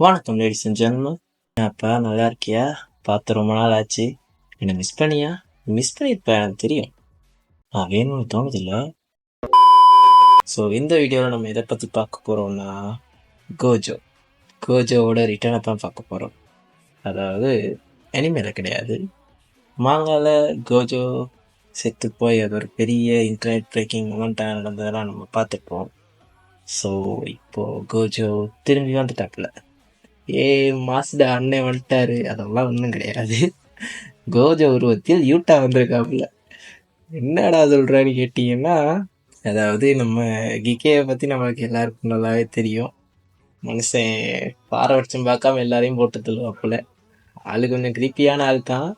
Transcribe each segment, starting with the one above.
வணக்கம் ladies and ஜென்மன். அப்பா நல்லா இருக்கியா? பார்த்து ரொம்ப நாள் ஆச்சு. என்னை மிஸ் பண்ணியா? மிஸ் பண்ணியிருப்பேன், எனக்கு தெரியும். வேணும்னு தோணுதில்ல. ஸோ இந்த வீடியோவில் நம்ம எதை பற்றி பார்க்க போகிறோம்னா கோஜோவோட ரிட்டர்னை தான் பார்க்க போகிறோம். அதாவது அனிமேல கிடையாது, மாங்காவில் கோஜோ செத்து போய் அது ஒரு பெரிய இன்டர்நெட் பிரேக்கிங் மூமெண்ட்டாக நடந்ததெல்லாம் நம்ம பார்த்துருப்போம். ஸோ இப்போது கோஜோ திரும்பி வந்துட்டாப்புல. மாசுடா அண்ணன் வந்துட்டாரு, அதெல்லாம் ஒன்றும் கிடையாது. கோஜோ உருவத்தில் யூட்டா வந்திருக்காப்புல. என்னடா சொல்கிறான்னு கேட்டிங்கன்னா, அதாவது நம்ம கிகேயை பற்றி நம்மளுக்கு எல்லாருக்கும் நல்லாவே தெரியும். மனுஷன் பாரபட்சம் பார்க்காம எல்லாரையும் போட்டு தள்ளுவாப்புல. ஆளு கொஞ்சம் கிரிப்பியான ஆள் தான்,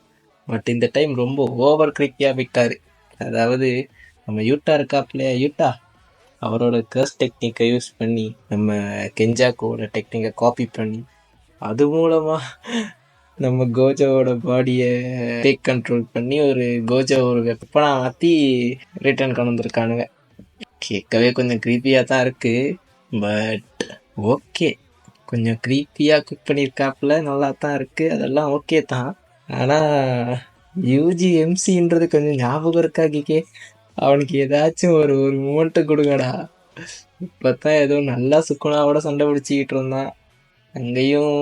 பட் இந்த டைம் ரொம்ப ஓவர் கிரிப்பியாக போயிட்டாரு. அதாவது நம்ம யூட்டா இருக்காப்புல, யூட்டா அவரோட கர்ஸ் டெக்னிக்கை யூஸ் பண்ணி நம்ம கெஞ்சாக்கோட டெக்னிக்கை காப்பி பண்ணி அது மூலமாக நம்ம கோஜோவோட பாடியை டேக் கண்ட்ரோல் பண்ணி கோஜோ ஒரு வெப்பனாக மாற்றி ரிட்டர்ன் கொண்டு வந்திருக்கானுங்க. கேட்கவே கொஞ்சம் க்ரீப்பியாக தான் இருக்குது, பட் ஓகே. கொஞ்சம் க்ரீப்பியாக குக் பண்ணியிருக்காப்புல, நல்லா தான் இருக்குது, அதெல்லாம் ஓகே தான். ஆனால் யூஜிஎம்சின்றது கொஞ்சம் ஞாபகம் இருக்கா கிகே? அவனுக்கு ஏதாச்சும் ஒரு மூமெண்ட்டு கொடுங்கடா. இப்போ தான் ஏதோ நல்லா சுக்குனாவோட சண்டை பிடிச்சிக்கிட்டு இருந்தான். அங்கேயும்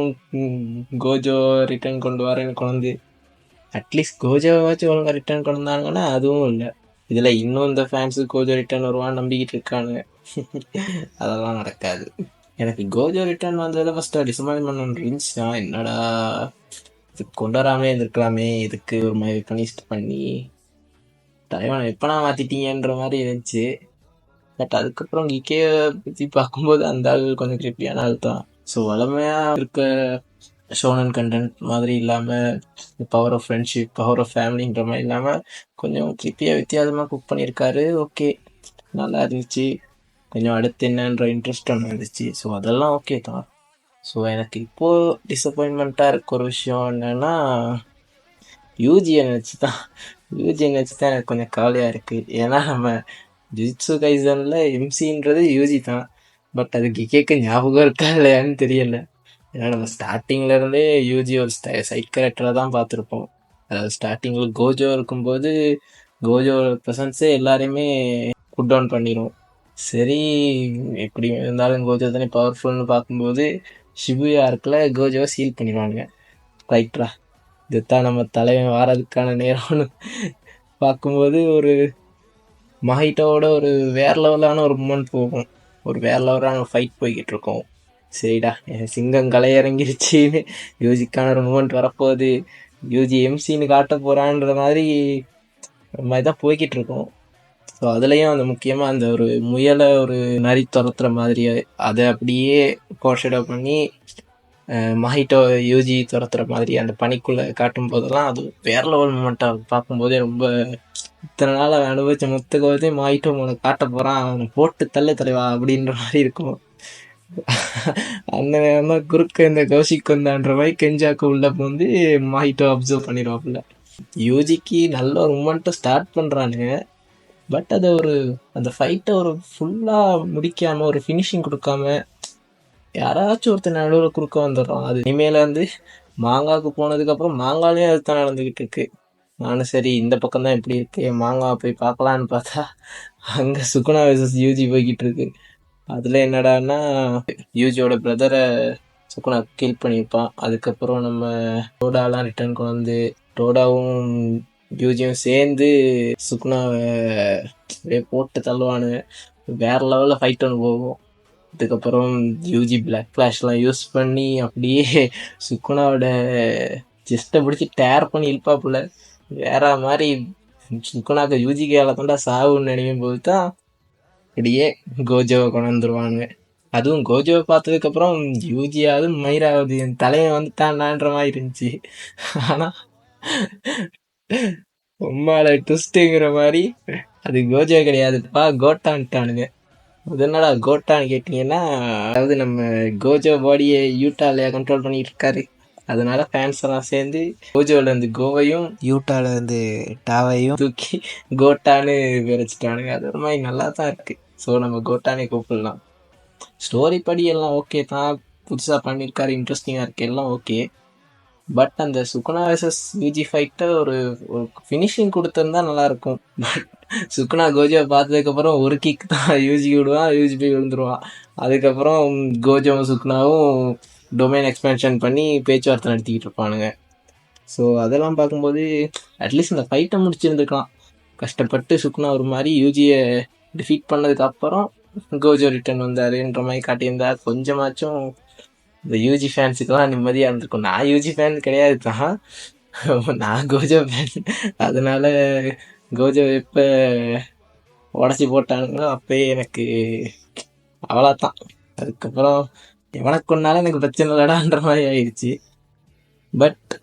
கோஜோ ரிட்டர்ன் கொண்டு வரேன்னு கொண்டு, அட்லீஸ்ட் கோஜோவாச்சும் ஒழுங்காக ரிட்டர்ன் கொண்டு வந்தாங்கன்னா அதுவும் இல்லை. இதில் இன்னும் இந்த ஃபேன்ஸு கோஜோ ரிட்டர்ன் வருவான்னு நம்பிக்கிட்டு இருக்கானுங்க. அதெல்லாம் நடக்காது. எனக்கு கோஜோ ரிட்டர்ன் வந்ததில் ஃபஸ்ட்டு டிசப்பாயின்மெண்ட் இருந்துச்சு. என்னடா இது கொண்டு வராமே இருந்திருக்கலாமே, இதுக்கு ஒரு மாதிரி கனிஷ்ட் பண்ணி தலைவனை எப்பனா மாற்றிட்டீங்கன்ற மாதிரி இருந்துச்சு. பட் அதுக்கப்புறம் கிகே பற்றி பார்க்கும்போது அந்த ஆள் கொஞ்சம் கிரிப்பியான ஆள் தான். ஸோ வளமையாக இருக்க ஷோனன் கண்டென்ட் மாதிரி இல்லாமல், power of friendship, power of ஃபேமிலின்ற மாதிரி இல்லாமல் கொஞ்சம் கிரிப்பியாக வித்தியாசமாக குக் பண்ணியிருக்காரு. ஓகே, நல்லா இருந்துச்சு. கொஞ்சம் அடுத்து என்னன்ற இன்ட்ரெஸ்ட் ஒன்று இருந்துச்சு. ஸோ அதெல்லாம் ஓகே தான். ஸோ எனக்கு இப்போது டிசப்பாயின்மெண்ட்டாக இருக்க ஒரு விஷயம் என்னென்னா, யூஜியை நினச்சி தான் எனக்கு கொஞ்சம் கவலையாக இருக்குது. ஏன்னா நம்ம ஜுஜுட்சு கைசனில் எம்சின்றது யூஜி தான், பட் அது கிகேக்கு ஞாபகம் இருக்கா இல்லையான்னு தெரியல. ஏன்னா நம்ம ஸ்டார்டிங்லேருந்தே யூஜி ஒரு சைட் கேரக்டராக தான் பார்த்துருப்போம். அதாவது ஸ்டார்டிங்கில் கோஜோ இருக்கும்போது கோஜோ ப்ரெசன்ஸே எல்லாரையுமே புட் டவுன் பண்ணிடும். சரி, எப்படி இருந்தாலும் கோஜோ தானே பவர்ஃபுல்னு பார்க்கும்போது ஷிபுயா இருக்குல்ல, கோஜோவை சீல் பண்ணிடுவாங்க. ரைட்ரா, இதுதான் நம்ம தலைவன் வாரதுக்கான நேரம்னு பார்க்கும்போது ஒரு மஹிட்டோட ஒரு வேற லெவலான ஒரு மூமெண்ட் போகும், ஒரு வேற லெவலான ஃபைட் போய்கிட்டு இருக்கோம். சரிடா, என் சிங்கம் களை இறங்கிருச்சின்னு யூஜிக்கான ஒரு மூமெண்ட் வரப்போகுது, யூஜி எம்சின்னு காட்ட போகிறான்ற மாதிரி தான் போய்கிட்டு இருக்கோம். ஸோ அதுலேயும் அந்த முக்கியமாக அந்த ஒரு முயலை ஒரு நரி துரத்துற மாதிரி அதை அப்படியே போர்ஷடோ பண்ணி மஹிட்டோ யூஜி துரத்துற மாதிரி அந்த பனிக்குள்ளே காட்டும் போதெல்லாம் அது வேற லெவல் மூமெண்ட்டாக பார்க்கும்போதே ரொம்ப இத்தனை நாள் அவன் அனுபவிச்ச மொத்த கோவத்தையும் மாயிட்டோ உனக்கு காட்ட போகிறான், அவனை போட்டு தள்ள தலைவா அப்படின்ற மாதிரி இருக்கும். அந்த நேரம் குறுக்க இந்த கௌஷிக் வந்தான்ற மாதிரி கெஞ்சாக்கு உள்ள வந்து மாயிட்டோ அப்சர்வ் பண்ணிடுவாப்புல. யூஜிக்கு நல்ல ஒரு மூமெண்ட்டை ஸ்டார்ட் பண்ணுறானுங்க, பட் அதை அந்த ஃபைட்டை ஒரு ஃபுல்லாக முடிக்காமல் ஒரு ஃபினிஷிங் கொடுக்காம யாராச்சும் ஒருத்தர் நடுவில் குறுக்க வந்துடுறோம். அது இனிமேல் வந்து மாங்காவுக்கு போனதுக்கப்புறம் மாங்காலையும் அதுதான் நடந்துக்கிட்டு இருக்கு. நானும் சரி இந்த பக்கம் தான் எப்படி இருக்கு, மாங்காவை போய் பார்க்கலான்னு பார்த்தா அங்கே சுகுணா வெர்சஸ் யூஜி போய்கிட்டு இருக்கு. அதில் என்னடான்னா, யூஜியோட பிரதரை சுகுணா கில் பண்ணியிருப்பான். அதுக்கப்புறம் நம்ம டோடாலாம் ரிட்டர்ன் கொண்டு வந்து டோடாவும் யூஜியும் சேர்ந்து சுகுணாவை அப்படியே போட்டு தள்ளுவானு வேற லெவலில் ஃபைட் ஒன்று போகும். அதுக்கப்புறம் யூஜி பிளாக் ஃப்ளாஷ்லாம் யூஸ் பண்ணி அப்படியே சுகுணாவோட செஸ்ட்டை பிடிச்சி டேர் பண்ணி இழுப்பாப்புல. வேற மாதிரி சுகுணாக்கு யூஜி கேல தாண்டா சாவுன்னு நினைக்கும் போது தான் அப்படியே கோஜோவை கொண்டு வந்துருவானுங்க. அதுவும் கோஜோவை பார்த்ததுக்கப்புறம் யூஜியாவது மயிராவது என் தலைவன் வந்து தாண்டான்ற மாதிரி இருந்துச்சு. ஆனால் உம்மால ட்விஸ்ட்டுங்கிற மாதிரி அது கோஜோ கிடையாதுப்பா, கோட்டான்ட்டானுங்க. அதனால கோட்டான்னு கேட்டிங்கன்னா, அதாவது நம்ம கோஜோ பாடியை யூட்டாலையா கண்ட்ரோல் பண்ணிட்டு இருக்காரு. அதனால ஃபேன்ஸ் எல்லாம் சேர்ந்து கோஜோலேருந்து கோவையும் யூட்டாலேருந்து டாவையும் தூக்கி கோட்டான்னு விரைச்சிட்டானுங்க. அது ஒரு மாதிரி நல்லா தான் இருக்குது. ஸோ நம்ம கோட்டானே கூப்பிடலாம். ஸ்டோரி படி எல்லாம் ஓகே தான், புதுசாக பண்ணியிருக்காரு, இன்ட்ரெஸ்டிங்காக இருக்குது, எல்லாம் ஓகே. பட் அந்த சுகுணா vs யூஜி ஃபைட்டை ஒரு ஒரு ஃபினிஷிங் கொடுத்துருந்தா நல்லாயிருக்கும். பட் சுகுணா கோஜோவை பார்த்ததுக்கப்புறம் ஒரு கிக் தான் யூஜி விடுவான், யூஜி போய் விழுந்துருவான். அதுக்கப்புறம் கோஜோவும் சுகுணாவும் டொமைன் எக்ஸ்பென்ஷன் பண்ணி பேச்சுவார்த்தை நடத்திக்கிட்டு இருப்பானுங்க. ஸோ அதெல்லாம் பார்க்கும்போது அட்லீஸ்ட் இந்த ஃபைட்டை முடிச்சிருந்துக்கலாம். கஷ்டப்பட்டு சுகுணா ஒரு மாதிரி யூஜியை டிஃபீட் பண்ணதுக்கப்புறம் கோஜோ ரிட்டர்ன் வந்தாருன்ற மாதிரி காட்டியிருந்தா கொஞ்சமாச்சும் இந்த யூஜி ஃபேன்ஸுக்கெல்லாம் நிம்மதியாக இருந்திருக்கும். நான் யூஜி ஃபேன் கிடையாது தான், நான் கோஜோ ஃபேன். அதனால கோஜோ எப்போ உடச்சி போட்டானுங்களோ அப்பயே எனக்கு அவ்வளோதான். அதுக்கப்புறம் எவனுக்கு கொண்டாலும் எனக்கு பிரச்சனை இல்லடான்ற மாதிரி ஆயிடுச்சு. பட்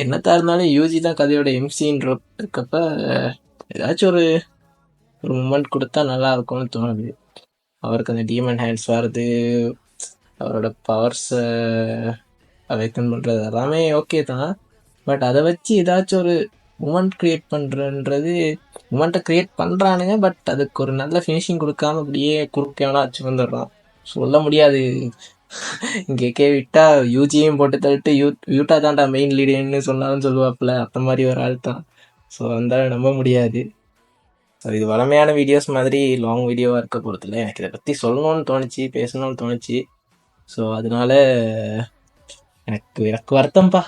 என்னத்தான் இருந்தாலும் யூஜி தான் கதையோட எம்சின்ற இருக்கப்ப ஏதாச்சும் ஒரு மூமெண்ட் கொடுத்தா நல்லா இருக்கும்னு தோணுது. அவருக்கு அந்த டீமன் ஹேண்ட்ஸ் வர்றது, அவரோட பவர்ஸை அவேக்கன் பண்ணுறது எல்லாமே ஓகே தான். பட் அதை வச்சு ஏதாச்சும் ஒரு மூமெண்ட் க்ரியேட் பண்ணுறன்றது, மூமெண்ட்டை க்ரியேட் பண்ணுறானுங்க. பட் அதுக்கு ஒரு நல்ல ஃபினிஷிங் கொடுக்காம அப்படியே குறுக்கேவனாச்சு வந்துடுறான். சொல்ல முடியாது. இங்கே விட்டா யூஜியும் போட்டு தள்ளிட்டு யூட்டா தான்டா மெயின் லீடுன்னு சொன்னாலும் சொல்லுவாப்புல, அந்த மாதிரி ஒரு ஆள் தான். ஸோ வந்தாலும் நம்ப முடியாது. ஸோ இது வளமையான வீடியோஸ் மாதிரி லாங் வீடியோவாக இருக்க போகிறதில்ல. எனக்கு இதை பற்றி சொல்லணும்னு தோணுச்சு, பேசணும்னு தோணுச்சு. ஸோ அதனால எனக்கு வருத்தம்ப்பா,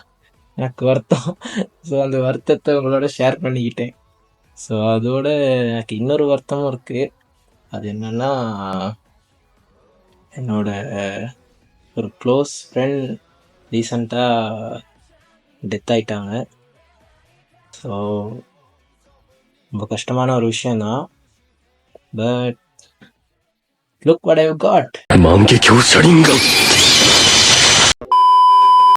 எனக்கு வருத்தம். ஸோ அந்த வருத்தத்தை உங்களோட ஷேர் பண்ணிக்கிட்டேன். ஸோ அதோட எனக்கு இன்னொரு வருத்தமும் இருக்குது. அது என்னன்னா, என்னோட ஒரு க்ளோஸ் ஃப்ரெண்ட் ரீசண்டாக டெத் ஆயிட்டாங்க. ஸோ ரொம்ப கஷ்டமான ஒரு விஷயந்தான். But look what I got.